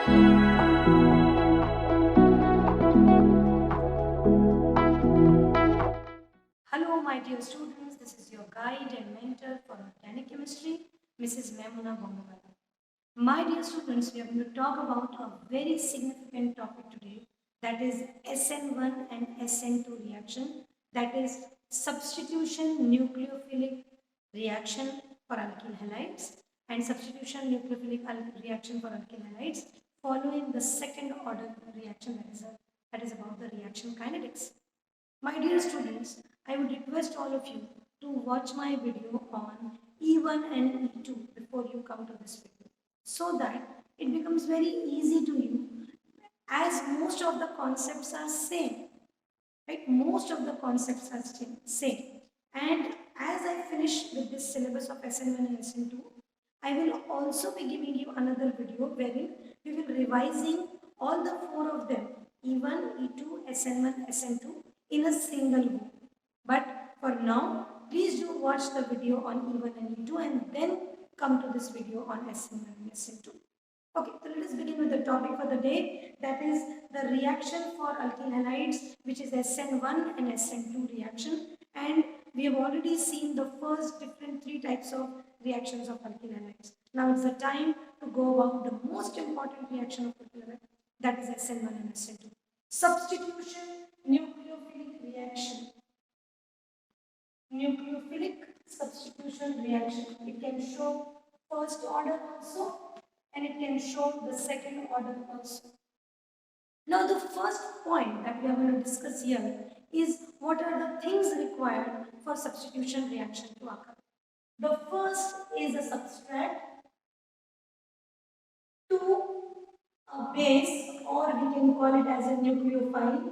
Hello, my dear students. This is your guide and mentor for organic chemistry, Mrs. Memuna Bongawala. My dear students, we are going to talk about a very significant topic today, that is SN1 and SN2 reaction, that is substitution nucleophilic reaction for alkyl halides and substitution nucleophilic reaction for alkyl halides following the second order reaction, that is about the reaction kinetics. My dear students, I would request all of you to watch my video on E1 and E2 before you come to this video, so that it becomes very easy to you, as most of the concepts are same, right? Most of the concepts are same. And as I finish with this syllabus of SN1 and SN2, I will also be giving you another video wherein we will revising all the four of them, E1, E2, SN1, SN2 in a single go. But for now, please do watch the video on E1 and E2 and then come to this video on SN1 and SN2. Okay, so let us begin with the topic for the day, that is the reaction for alkyl halides, which is SN1 and SN2 reaction. And we have already seen the first different three types of reactions of alkyl halides. Now it's the time to go about the most important reaction of alkyl halides, that is SN1 and SN2. Substitution nucleophilic reaction. Nucleophilic substitution reaction. It can show first order also and it can show the second order also. Now the first point that we are going to discuss here is what are the things required for substitution reaction to occur. The first is a substrate, two, a base, or we can call it as a nucleophile,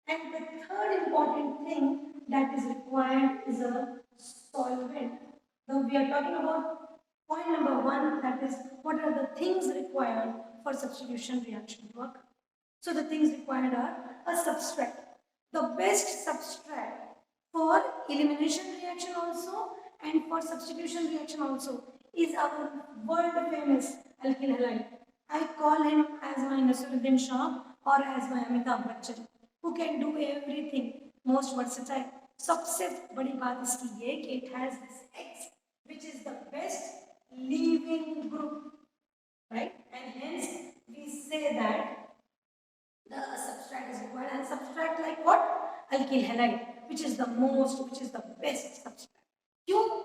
and the third important thing that is required is a solvent. Now we are talking about point number one, that is what are the things required for substitution reaction to occur. So the things required are a substrate. The best substrate for elimination reaction also and for substitution reaction also is our world famous alkyl halide. I call him as my Nasiruddin Shah or as my Amitabh Bachchan, who can do everything, most versatile. सबसे बड़ी बात इसकी ये कि it has this X, which is the best leaving group, right? And hence we say that the substrate is required, and substrate like what? Alkyl halide, which is the best substrate.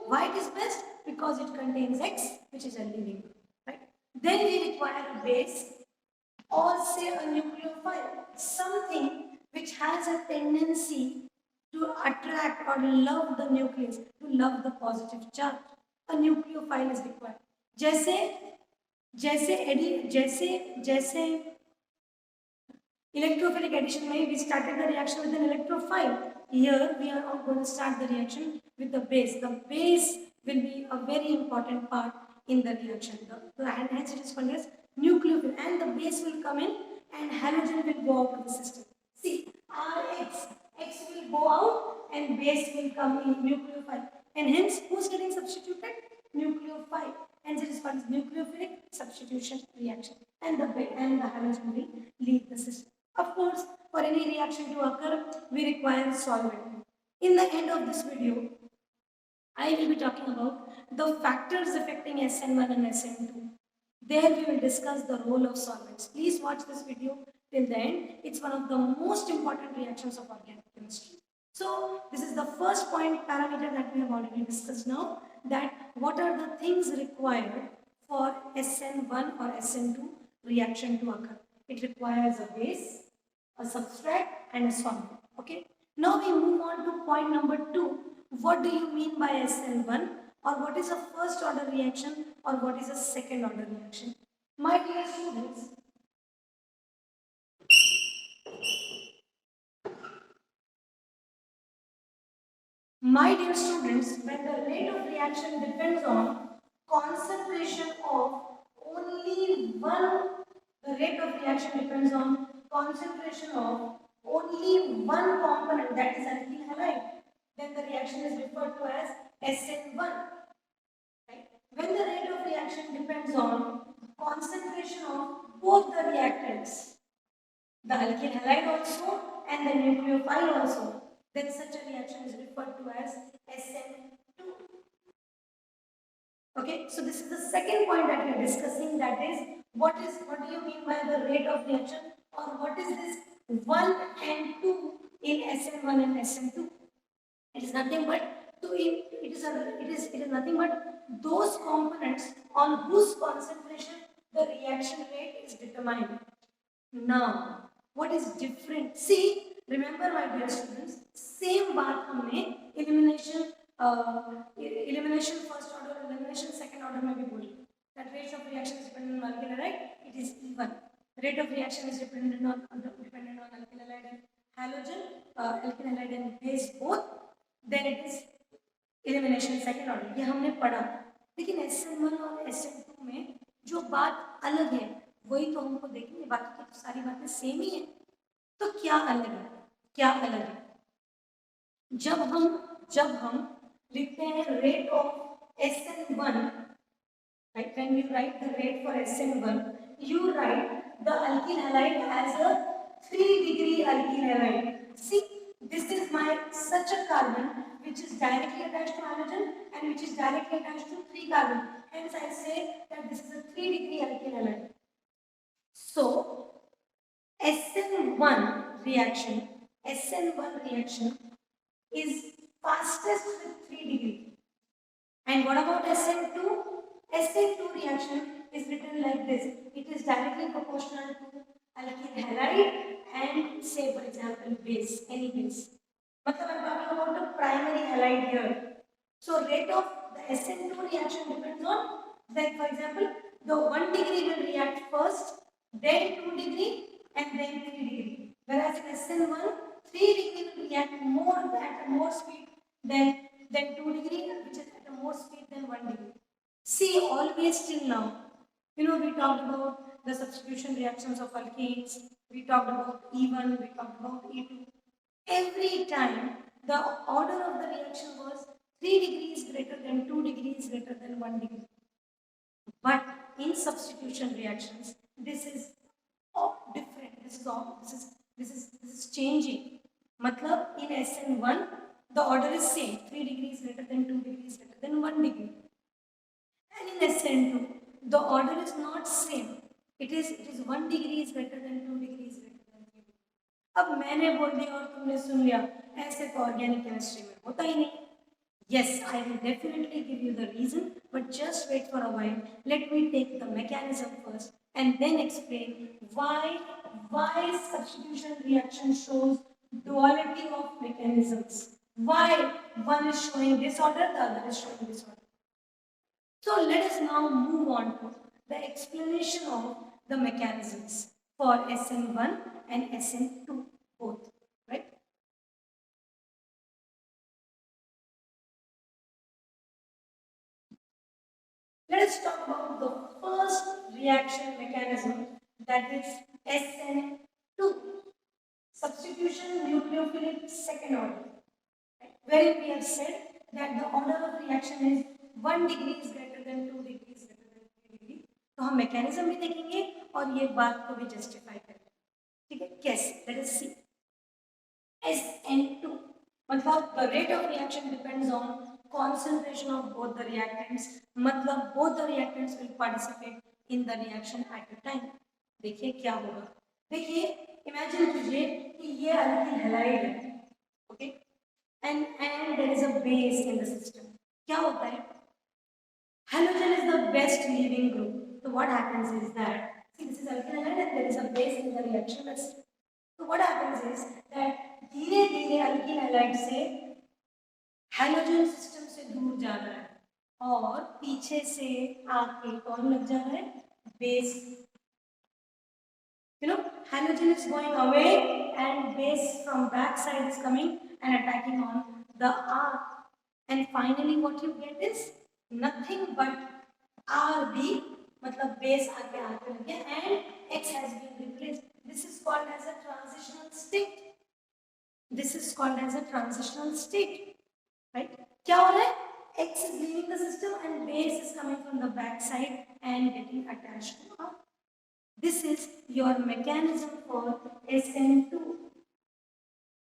Why it is best? Because it contains X, which is a leaving group, right? Then we require a base or say a nucleophile, something which has a tendency to attract or love the nucleus, to love the positive charge. A nucleophile is required. जैसे जैसे जैसे जैसे electrophilic addition में we started the reaction with an electrophile. Here we are going to start the reaction with the base. The base will be a very important part in the reaction. And hence it is called as nucleophile, and the base will come in and halogen will go out of the system. See, X will go out and base will come in, nucleophile. And hence, who's getting substituted? Nucleophile. Hence, it is called as nucleophilic substitution reaction. And the halogen will leave the system. Of course, for any reaction to occur, we require solvent. In the end of this video, I will be talking about the factors affecting SN1 and SN2. There we will discuss the role of solvents. Please watch this video till the end. It's one of the most important reactions of organic chemistry. So this is the first point parameter that we have already discussed now, that what are the things required for SN1 or SN2 reaction to occur. It requires a base, a substrate and a solvent. Okay. Now we move on to point number 2. What do you mean by SN1, or what is a first order reaction, or what is a second order reaction? My dear students, when the rate of reaction depends on concentration of only one, the rate of reaction depends on concentration of only one component, that is alkyl halide, then the reaction is referred to as SN1. Right? When the rate of reaction depends on concentration of both the reactants, the alkyl halide also and the nucleophile also, then such a reaction is referred to as SN2. Okay, so this is the second point that we are discussing, that is what do you mean by the rate of reaction, or what is this 1 and 2 in SN1 and SN2? It is nothing but it is nothing but those components on whose concentration the reaction rate is determined. Now, what is different? See, remember my dear students, same बात हमने elimination first order, elimination second order में भी बोली. That rate of reaction is dependent on alkyl halide. It is even. Rate of reaction is dependent on alkyl halide and halogen, alkyl halide and base both. Then it is elimination second order. ये हमने पढ़ा. लेकिन SN1 और SN2 में जो बात अलग है वही तो हमको देखेंगे, बाकी की तो सारी बातें सेम ही है. तो क्या अलग है, क्या अलग है? जब हम लिखते हैं rate of SN1, right, when you write the rate for SN1, you write the alkyl halide as a 3-degree alkyl halide. See, this is my such a carbon which is directly attached to halogen and which is directly attached to 3 carbon. Hence I say that this is a 3-degree alkyl halide. So SN1 reaction is fastest with 3 degree. And what about SN2? SN2 reaction is written like this. It is directly proportional to alkyl halide and say for example base, any base. But I'm talking about the primary halide here. So rate of the SN2 reaction depends on, like for example, the 1 degree will react first, then 2 degree and then 3 degree. Whereas in SN1, 3 degree will react at a more speed than 2 degree, which is at a more speed than 1 degree. See, always till now, we talked about the substitution reactions of alkanes, we talked about E1, we talked about E2. Every time the order of the reaction was 3 degrees greater than 2 degrees greater than 1 degree. But in substitution reactions, this is different. This is changing. Matlab in SN1, the order is same, 3 degrees greater than 2 degrees greater than 1 degree. And in SN2, the order is not same. It is 1 degree is greater than 2 degrees greater than 3 degrees. अब मैंने बोल दिया और तुमने सुन लिया, ऐसे तो organic chemistry में होता ही नहीं. Yes, I will definitely give you the reason, but just wait for a while. Let me take the mechanism first and then explain why substitution reaction shows duality of mechanisms. Why one is showing this order, the other is showing this order. So let us now move on to the explanation of the mechanisms for SN1 and SN2 both, right? Let us talk about the first reaction mechanism, that is SN2, substitution nucleophilic second order, wherein we have said that the order of reaction is 1 degree is greater than 2 degrees greater than 3 degree. तो हम mechanism भी देखेंगे और ये बात को भी justify करेंगे. ठीक है, कैसे? Let us see. SN2 मतलब the rate of reaction depends on concentration of both the reactants. मतलब both the reactants will participate in the reaction at a time. देखिए क्या होगा. देखिए, imagine कीजिए कि ये alkyl halide है, okay, and there is a base in the system. क्या होता है? Halogen is the best leaving group. So what happens is that, see, this is alkyl halide and there is a base in the reaction vessel. So what happens is that धीरे धीरे alkyl halide से halogen system से दूर जा रहा है और पीछे से आके कौन लग जा रहा है? Base. Halogen is going away and base from back side is coming and attacking on the R. And finally what you get is nothing but RB, मतलब base आके लग गया and X has been replaced. This is called as a transitional state. This is called as a transitional state, right? क्या हो रहा है? X is leaving the system and base is coming from the back side and getting attached to this is your mechanism for SN2.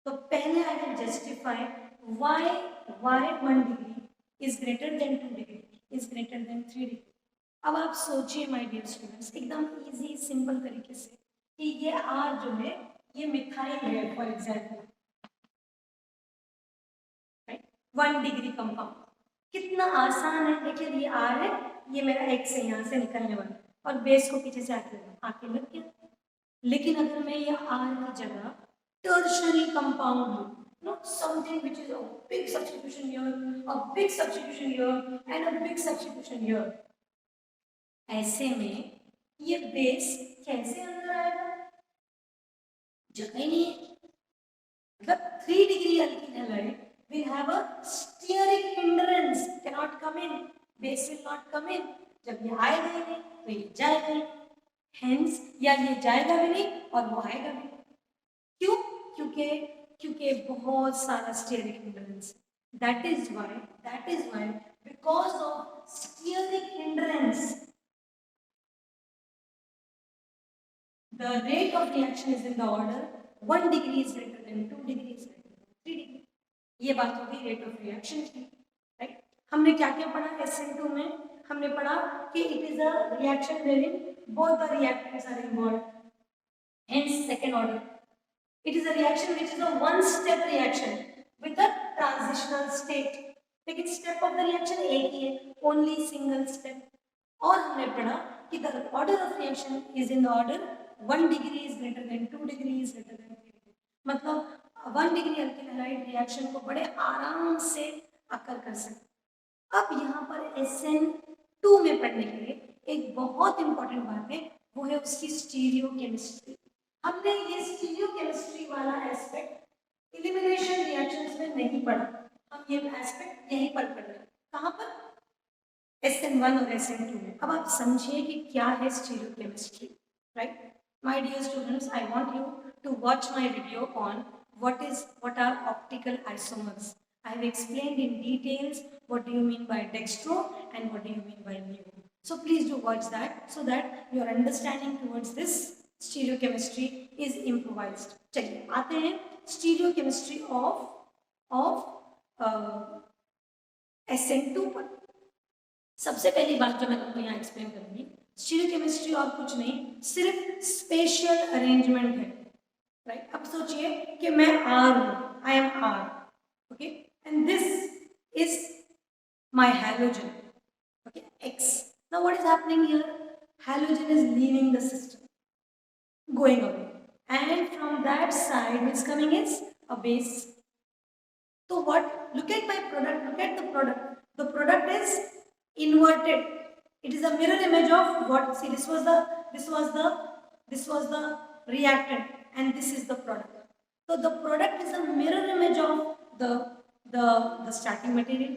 तो पहले I will justify why why 1 degree is greater than 2 degree is greater than 3 degree. अब आप सोचिए my dear students एकदम easy simple तरीके से कि ये R जो है ये मिथाइल है for example, right, 1 degree compound. कितना आसान है, देखिए ये R है, ये मेरा X है यहाँ से निकलने वाला और बेस को पीछे से आके लग गया. लेकिन अगर मैं ये R की जगह tertiary compound loo, not something which is a big substitution here, a big substitution here and a big substitution here, ऐसे में ये बेस कैसे अंदर आएगा, जगह ही नहीं है. मतलब 3 degree alkyl halide will have a steric hindrance, cannot come in, base will not come in. जब ये आएगा ही नहीं तो ये जाएगा ही, hence या ये जाएगा भी नहीं और वो आएगा भी नहीं. क्यों? क्योंकि बहुत सारा steric hindrance. That is why because of steric hindrance the rate of reaction is in the order 1 degree is greater than 2 degree is greater than 3 degree. ये बात होगी रेट ऑफ रिएक्शन की, राइट. हमने क्या क्या पढ़ा SN2 में? हमने पढ़ा कि it is a reaction wherein both the reactants are involved, hence second order. It is a reaction which is a one-step reaction with a transitional state. लेकिन step of the reaction एक ही है, only single step. और हमने पढ़ा कि the order of reaction is in the order 1 degree is greater than 2 degree is greater than 3 degree. मतलब 1 degree alkyl halide reaction को बड़े आराम से अकर कर सकते. अब यहाँ पर SN2 में पढ़ने के लिए एक बहुत इंपॉर्टेंट बात है, वो है उसकी स्टीरियोकेमिस्ट्री. हमने ये स्टीरियोकेमिस्ट्री वाला एस्पेक्ट एलिमिनेशन रिएक्शंस में नहीं पढ़ा, हम ये एस्पेक्ट यहीं पर पढ़ रहे हैं. कहाँ पर? SN1 और SN2 में. अब आप समझिए कि क्या है stereochemistry, right. My dear students, I want you to watch my video on what are optical isomers. I have explained in details what do you mean by dextro and what do you mean by mu. So please do watch that so that your understanding towards this stereochemistry is improvised. चलिए आते हैं stereochemistry of SN2 पर. सबसे पहली बात जो मैं आपको यहाँ एक्सप्लेन करूंगी, स्टीरियोकेमिस्ट्री और कुछ नहीं, सिर्फ स्पेशल अरेंजमेंट है, राइट. अब सोचिए कि मैं R हूँ, I am R, okay, and this is my halogen, okay, X. Now what is happening here? Halogen is leaving the system, going away, and from that side which is coming is a base. So what? Look at my product, look at the product. The product is inverted. It is a mirror image of what? See, this was the reactant and this is the product. So the product is a mirror image of the starting material.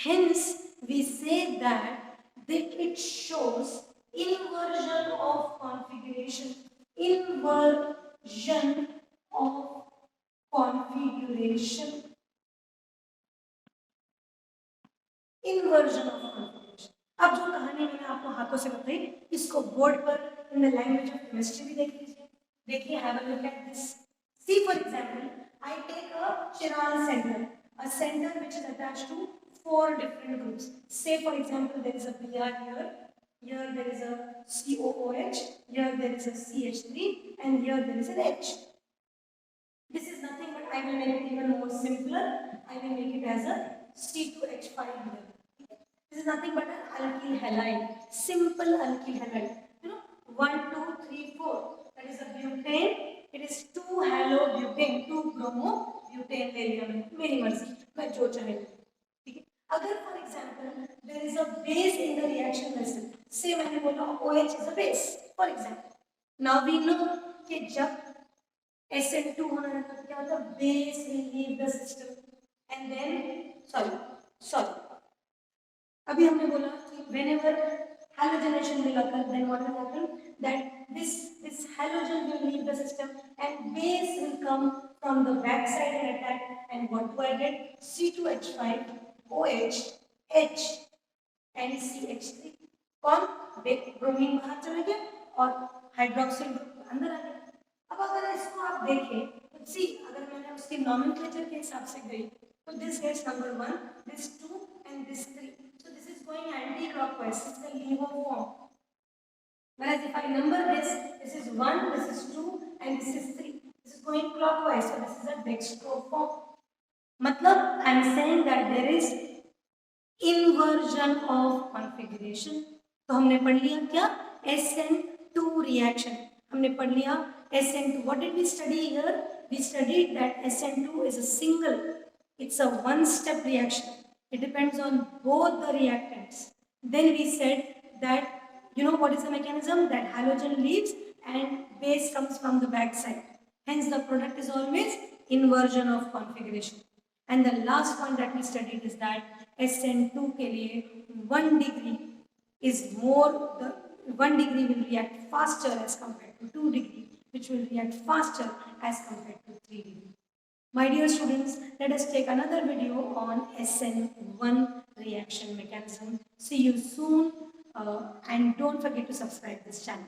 Hence we say that it shows inversion of configuration. Inversion of configuration. Inversion of configuration. अब जो कहानी मैंने आपको हाथों से बताई, इसको board पर in the language of chemistry भी देख लीजिए. देखिए, have a look at this. See, for example, I take a chiral center, a center which is attached to 4 different groups. Say, for example, there is a Br here. Here there is a COOH, here there is a CH3, and here there is an H. This is nothing but I will make it even more simpler. I will make it as a C2H5 here. This is nothing but an alkyl halide, simple alkyl halide. You know, 1, 2, 3, 4. That is a butane. It is 2 halobutane, 2 bromobutane ले लिया मैंने, मेरी मर्जी, मैं जो चाहे. ठीक है. अगर for example there is a base in the reaction vessel, say मैंने बोला OH is a base, for example. Now we know कि जब SN2 होना है तो क्या होता है? Base will leave the system and then sorry. अभी हमने बोला कि whenever halogenation will occur, then what will happen? That this halogen will leave the system and base will come from the back side and attack. And what do I get? C2H5, OH, H and CH3. कौन? Bromine बाहर चला गया और hydroxyl group अंदर आ गया। अब अगर इसको आप देखें तो सी, अगर मैंने उसके नॉमेनक्लेचर के हिसाब से गई तो this gets number 1, this 2 and this 3, so this is going anti clockwise, it's the LIGO form. Whereas if I number this is 1, this is 2 and this is 3, this is going clockwise, so this is a dextro form. matlab I am saying that there is inversion of configuration. तो हमने पढ़ लिया क्या, SN2 reaction, हमने पढ़ लिया SN2. What did we study here? We studied that SN2 is a single, it's a one step reaction, it depends on both the reactants. Then we said that, you know what is the mechanism, that halogen leaves and base comes from the back side, hence the product is always inversion of configuration. And the last one that we studied is that SN2 के लिए 1 degree is more, the 1 degree will react faster as compared to 2 degree, which will react faster as compared to 3 degree. My dear students, let us take another video on SN1 reaction mechanism. See you soon, and don't forget to subscribe this channel.